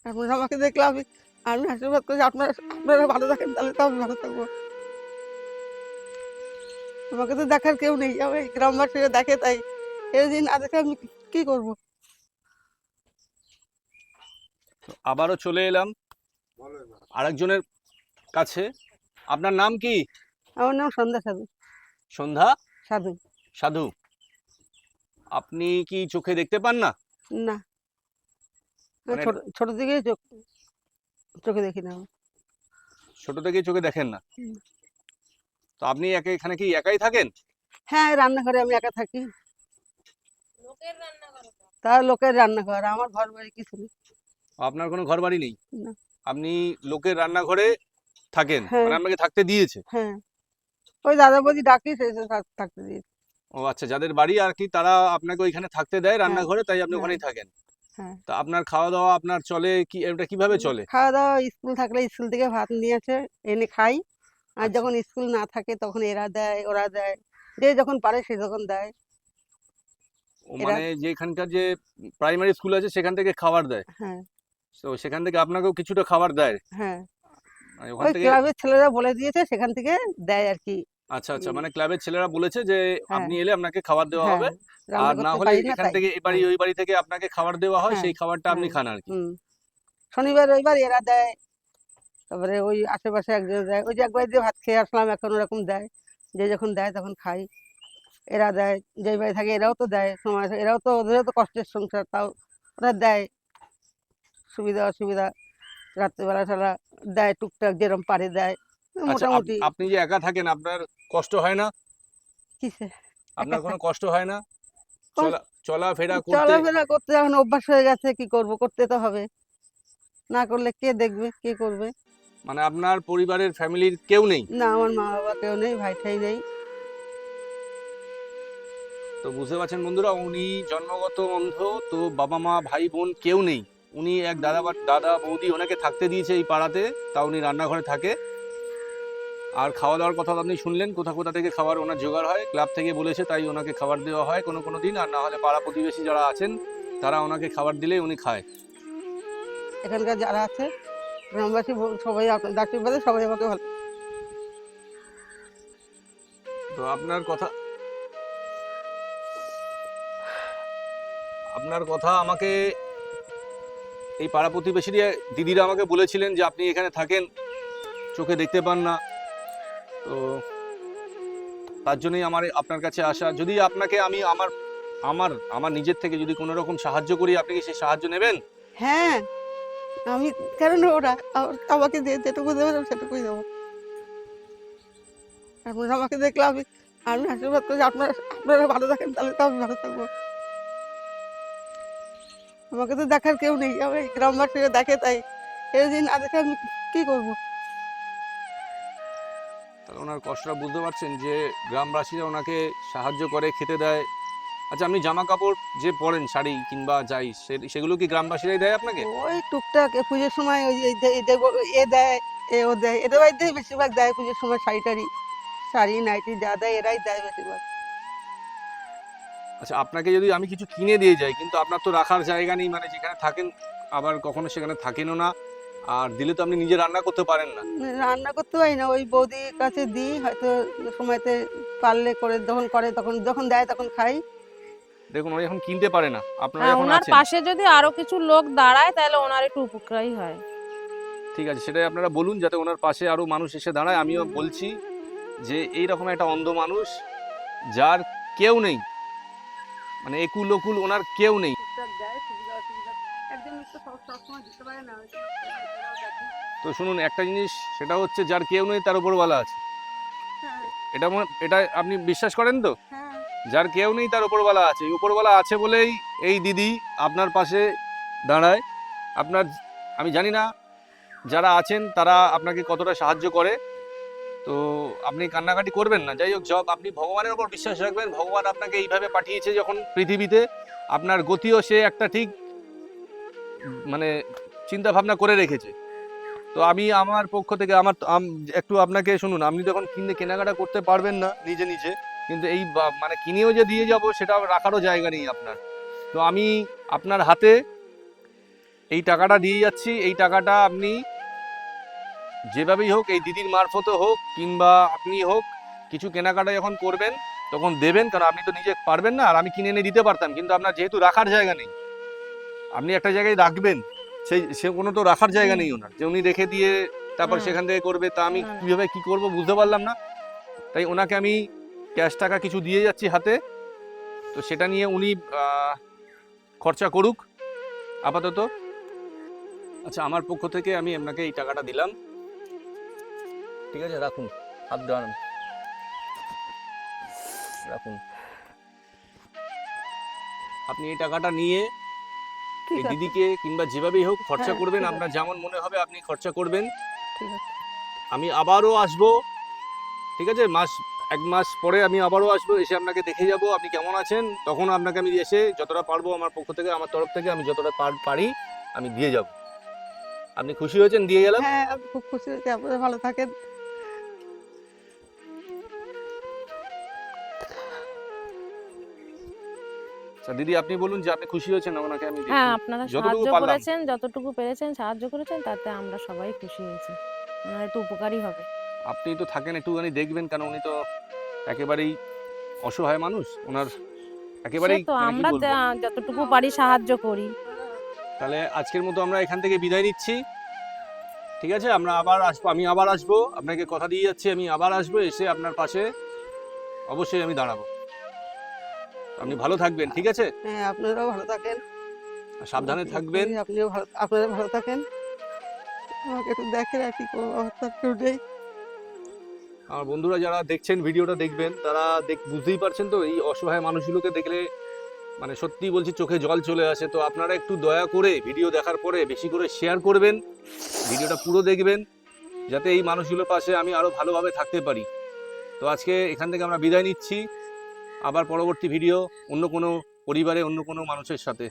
এখন আমাকে দেখলে আমি আমি আশীর্বাদ করি আপনারা আপনারা ভালো থাকেন, তাহলে তো আমি ভালো থাকবো। আমাকে তো দেখার কেউ নেই, আমি গ্রামবাসীরা দেখে তাই। এই দিন আজকে আমি কি করবো? তো আবারও চলে এলাম আরেকজনের কাছে। আপনার নাম কি? আমার নাম সন্ধ্যা সাধু। সন্ধ্যা সাধু। সাধু। আপনি কি চোখে দেখতে পান না? না, মানে ছোট ছোট থেকেই চোখে দেখি না আমি। ছোট থেকেই চোখে দেখেন না? হুম। তো আপনি এখানে কি একাই থাকেন? হ্যাঁ, রান্নাঘরে আমি একা থাকি। তার লোকের রান্নাঘর, আমার ঘর বাড়ি কিছু নেই। আপনার কোনো ঘর বাড়ি নেই? না। আপনি লোকের রান্নাঘরে থাকেন, হ্যাঁ, মানে আপনাকে থাকতে দিয়েছে? হ্যাঁ, ওই দাদা বৌদি ডাকি সেই জন্য থাকতে দিই। ও আচ্ছা, যাদের বাড়ি আর কি তারা আপনাকে ওইখানে থাকতে দেয় হ্যাঁ, রান্নাঘরে, তাই আপনি হ্যাঁ, ওখানেই থাকেন। হ্যাঁ। তা আপনার খাওয়া দাওয়া আপনার চলে কি, এটা কিভাবে চলে? খাওয়া দাওয়া স্কুল থাকলে স্কুল থেকে ভাত নিয়ে আসে, এনে খাই। আর আচ্ছা। যখন স্কুল না থাকে তখন এরা দেয়, ওরা দেয়, যে যখন পারে সে যখন দেয়। ও এরা। মানে যেখানকার যে প্রাইমারি স্কুল আছে সেখান থেকে খাবার দেয়? হ্যাঁ, তো সেখান থেকে আপনাকেও কিছুটা খাবার দেয়? হ্যাঁ, মানে ওখান ওই থেকে? ক্লাবের ছেলেরা বলে দিয়েছে সেখান থেকে দেয় আর কি। আচ্ছা আচ্ছা, উম, মানে ক্লাবের ছেলেরা বলেছে যে হ্যাঁ, আপনি এলে আপনাকে খাবার দেওয়া হ্যাঁ, হবে। রান্না আর না করতে হলে পারি না এখান তাই। থেকে এই বাড়ি হ্যাঁ, ওই বাড়ি থেকে আপনাকে খাবার দেওয়া হয়, হ্যাঁ, সেই খাবারটা আপনি হ্যাঁ। খান আর কি। শনিবার রবিবার এরা দেয়, তারপরে ওই আশেপাশে একজন দেয়, ওই যে একবার যে ভাত খেয়ে আসলাম এখন ওরকম দেয়, যে যখন দেয় তখন খাই। এরা দেয়, যেই বাড়ি থাকে এরাও তো দেয় সময়, এরাও তো ওদেরও তো কষ্টের সংসার, তাও ওরা দেয় সুবিধা অসুবিধা, রাত্রিবেলা ছাড়া দেয় টুকটাক যেরকম পারে দেয় আচ্ছা, মোটামুটি। আপনি যে একা থাকেন আপনার কষ্ট হয় না? কিসে? একা আপনার কোনো থাকি। কষ্ট হয় না চলা চলাফেরা করতে? চলাফেরা করতে এখন অভ্যাস হয়ে গেছে, কি করব, করতে তো হবে, না করলে কে দেখবে, কে করবে? মানে আপনার পরিবারের ফ্যামিলির কেউ নেই? না, আমার মা বাবা কেউ নেই, ভাই ঠাই নেই। তো বুঝতে পারছেন বন্ধুরা, উনি জন্মগত অন্ধ। তো বাবা মা ভাই বোন কেউ নেই। উনি এক দাদা বা দাদা বৌদি ওনাকে থাকতে দিয়েছে এই পাড়াতে, তা উনি রান্নাঘরে থাকে। আর খাওয়া দাওয়ার কথা তো আপনি শুনলেন, কোথা কোথা থেকে খাবার ওনার জোগাড় হয়, ক্লাব থেকে বলেছে তাই ওনাকে খাবার দেওয়া হয় কোনো কোনো দিন, আর না হলে পাড়া প্রতিবেশী যারা আছেন তারা ওনাকে খাবার দিলেই উনি খায়। এখানকার যারা আছে গ্রামবাসী সবাই আপনার আশীর্বাদে সবাই আমাকে ভালো। তো আপনার কথা আমাকে এই পাড়া প্রতিবেশীরা দিদিরা আমাকে বলেছিলেন যে আপনি এখানে থাকেন, চোখে দেখতে পান না। তো তার জন্যই আমার আপনার কাছে আসা। যদি আপনাকে আমি আমার আমার আমার নিজের থেকে যদি কোনো রকম সাহায্য করি, আপনি কি সেই সাহায্য নেবেন? হ্যাঁ, আমি কেন নেবো না? আমাকে যেটুকু দেবে আমি সেটুকুই দেবো। এখন আমাকে দেখলে আমি আমি আশীর্বাদ করি আপনারা আপনারা ভালো থাকেন, তাহলে তো আমি ভালো থাকবো। আমাকে তো দেখার কেউ নেই, আমি গ্রামবাসীরা দেখে তাই। এই দিন আজকে আমি কি করবো? তাহলে ওনার কষ্টটা বুঝতে পারছেন যে গ্রামবাসীরা ওনাকে সাহায্য করে, খেতে দেয়। আচ্ছা, আপনি জামা কাপড় যে পরেন, শাড়ি কিংবা যাই, সেগুলো কি গ্রামবাসীরাই দেয় আপনাকে? ওই টুকটাক পুজোর সময় ওই যে এ দেয়, ও দেয়, এদের বাড়িতেই বেশিরভাগ দেয় পুজোর সময়, শাড়ি টাড়ি, শাড়ি নাইটি যা দেয় এরাই দেয় বেশিরভাগ। আচ্ছা, আপনাকে যদি আমি কিছু কিনে দিয়ে যাই, কিন্তু আপনার তো রাখার জায়গা নেই, মানে যেখানে থাকেন আবার কখনো সেখানে থাকেনও না, আর দিলে তো আপনি নিজে রান্না করতে পারেন না। রান্না করতে পারি না, ওই বৌদির কাছে দিই, হয়তো সময়তে পারলে করে যখন করে তখন যখন দেয় তখন খাই। দেখুন, উনি এখন কিনতে পারে না, আপনারা হ্যাঁ, এখন ওনার আছেন। পাশে যদি আরো কিছু লোক দাঁড়ায় তাহলে ওনার একটু উপকারই হয়। ঠিক আছে, সেটাই আপনারা বলুন যাতে ওনার পাশে আরো মানুষ এসে দাঁড়ায়। আমিও বলছি যে এই রকম একটা অন্ধ মানুষ, যার কেউ নেই, মানে একুল ওকুল ওনার কেউ নেই। টুকটাক দেয় সুবিধা অসুবিধা, একজন তো সবসময় দিতে পারে না, ওই জন্য ওরাও দেখে। তো শুনুন একটা জিনিস, সেটা হচ্ছে যার কেউ নেই তার উপরওয়ালা আছে। হ্যাঁ, এটা আপনি বিশ্বাস করেন তো? হ্যাঁ, যার কেউ নেই তার উপরওয়ালা আছে। এই উপরওয়ালা আছে বলেই এই দিদি আপনার পাশে দাঁড়ায়। আপনার, আমি জানি না যারা আছেন তারা আপনাকে কতটা সাহায্য করে। তো আপনি কান্নাকাটি করবেন না। যাই হোক, আপনি ভগবানের ওপর বিশ্বাস রাখবেন। ভগবান আপনাকে এইভাবে পাঠিয়েছে যখন পৃথিবীতে, আপনার গতিও সে একটা ঠিক মানে চিন্তা ভাবনা করে রেখেছে। তো আমি আমার পক্ষ থেকে একটু আপনাকে শুনুন, আপনি তখন কেনাকাটা করতে পারবেন না নিজে নিজে, কিন্তু এই মানে কিনেও যে দিয়ে যাব সেটা রাখারও জায়গা নেই আপনার। তো আমি আপনার হাতে এই টাকাটা দিয়ে যাচ্ছি, এই টাকাটা আপনি যেভাবেই হোক, এই দিদির মারফতে হোক কিংবা আপনি হোক, কিছু কেনাকাটা যখন করবেন তখন দেবেন, কারণ আপনি তো নিজে পারবেন না, আর আমি কিনে এনে দিতে পারতাম, কিন্তু আপনার যেহেতু রাখার জায়গা নেই, আপনি একটা জায়গায় রাখবেন, সে কোনো তো রাখার জায়গা নেই ওনার, যে উনি রেখে দিয়ে তারপর না। সেখান থেকে করবে, তা আমি না। কিভাবে কি করব বুঝতে পারলাম না। তাই ওনাকে আমি ক্যাশ টাকা কিছু দিয়ে যাচ্ছি হাতে, তো সেটা নিয়ে উনি খরচা করুক আপাতত। আচ্ছা, আমার পক্ষ থেকে আমি আপনাকে এই টাকাটা দিলাম, ঠিক আছে? রাখুন, হাত দাঁড়ান, রাখুন। আপনি এই টাকাটা নিয়ে ঠিক এই আছে, দিদিকে কিংবা যেভাবেই হোক খরচা হ্যাঁ, করবেন, ঠিক আপনার যেমন মনে হবে আপনি খরচা করবেন। ঠিক আছে। আমি আবারও আসবো, ঠিক আছে? এক মাস পরে আমি আবারও আসবো, এসে আপনাকে দেখে যাব আপনি কেমন আছেন, তখন আপনাকে আমি এসে যতটা পারবো আমার পক্ষ থেকে, আমার তরফ থেকে আমি যতটা পারি আমি দিয়ে যাব। আপনি খুশি হয়েছেন দিয়ে গেলাম? হ্যাঁ, আমি খুব খুশি হয়েছি, আপনারা ভালো থাকেন। আচ্ছা দিদি, আপনি বলুন যে আপনি খুশি হয়েছেন ওনাকে আমি হ্যাঁ, আপনারা যতটুকু সাহায্য পারলাম। করেছেন, যতটুকু পেরেছেন সাহায্য করেছেন, তাতে আমরা সবাই খুশি হয়েছি। ওনার একটু উপকারী হবে। আপনি তো থাকেন, একটুখানি দেখবেন, কারণ উনি তো একেবারেই অসহায় মানুষ, ওনার সে একেবারেই তো মানে কি আমরা বলবো। যতটুকু পারি সাহায্য করি। তাহলে আজকের মতো আমরা এখান থেকে বিদায় নিচ্ছি, ঠিক আছে? আমরা আবার আসবো, আমি আবার আসবো, আপনাকে কথা দিয়ে যাচ্ছি, আমি আবার আসবো, এসে আপনার পাশে অবশ্যই আমি দাঁড়াবো। আপনি ভালো থাকবেন, ঠিক আছে? হ্যাঁ, আপনারাও ভালো থাকেন, আর সাবধানে থাকবেন। আপনারা ভালো থাকেন। আমাকে একটু দেখেন আর কি করবো, আমার তো আর কেউ নেই। আমার বন্ধুরা যারা দেখছেন, ভিডিওটা দেখবেন, তারা বুঝতেই পারছেন তো, এই অসহায় মানুষগুলোকে দেখলে মানে সত্যি বলছি চোখে জল চলে আসে। তো আপনারা একটু দয়া করে ভিডিও দেখার পরে বেশি করে শেয়ার করবেন, ভিডিওটা পুরো দেখবেন, যাতে এই মানুষগুলোর পাশে আমি আরো ভালোভাবে থাকতে পারি। তো আজকে এখান থেকে আমরা বিদায় নিচ্ছি, আবার পরবর্তী ভিডিও অন্য কোনো পরিবারে অন্য কোনো মানুষের সাথে।